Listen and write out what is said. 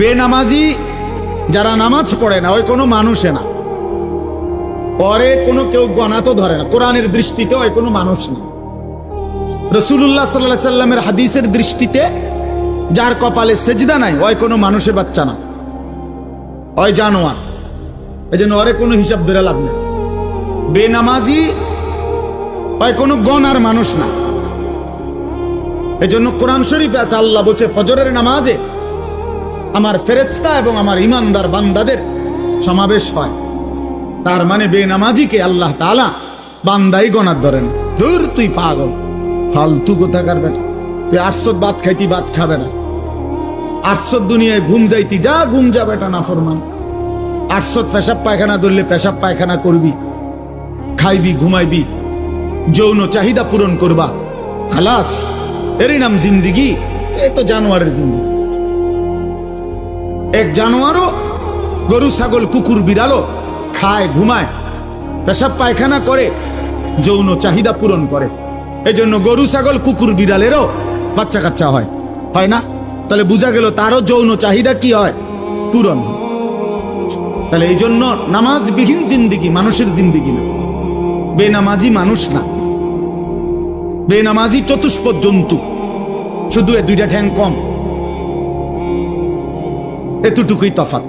বেনামাজি যারা নামাজ পড়ে না ওই কোনো মানুষে না, পরে কোনো কেউ গণা তো ধরে না, কোরআনের দৃষ্টিতে ওই কোনো মানুষ না। রাসূলুল্লাহ সাল্লাল্লাহু আলাইহি সাল্লামের হাদিসের দৃষ্টিতে যার কপালে সেজদা নাই ওই কোনো মানুষের বাচ্চা না, ওই জানোয়ার। এই জন্য ওরে কোনো হিসাব ধরে লাভ নেই। বেনামাজি ওই কোনো গণার মানুষ না। এই জন্য কোরআন শরীফে আছে, আল্লাহ বলছে ফজরের নামাজে আমার ফেরেশতা এবং আমার ইমানদার বান্দাদের সমাবেশ হয়। তার মানে বেনামাজিকে আল্লাহ তাআলা বান্দাই গণার ধরেন। ধুর তুই পাগল, ফালতু কোথাকার বেটা, তুই 800 ভাত খাইতি ভাত খাবে না, 800 দুনিয়ায় ঘুম যাইতি যা ঘুম যা বেটা নাফরমান, 800 পেশাব পায়খানা ধরলে পেশাব পায়খানা করবি, খাইবি ঘুমাইবি, যৌন চাহিদা পূরণ করবা, খালাস, এরই নাম জিন্দিগি। এই তো জানোয়ারের জিন্দিগি। এক জানোয়ারও গরু ছাগল কুকুর বিড়ালও খায় ঘুমায় পেশাব পায়খানা করে যৌন চাহিদা পূরণ করে। এই জন্য গরু ছাগল কুকুর বিড়ালেরও বাচ্চা কাচ্চা হয়, হয় না? তাহলে বোঝা গেল তারও যৌন চাহিদা কি হয়? পূরণ। তাহলে এই জন্য নামাজবিহীন জিন্দিগি মানুষের জিন্দিগি না, বেনামাজি মানুষ না। বেনামাজি চতুষ্পদ জন্তু, শুধু এ দুইটা ঠ্যাং কম, এতটুকুই তফাৎ।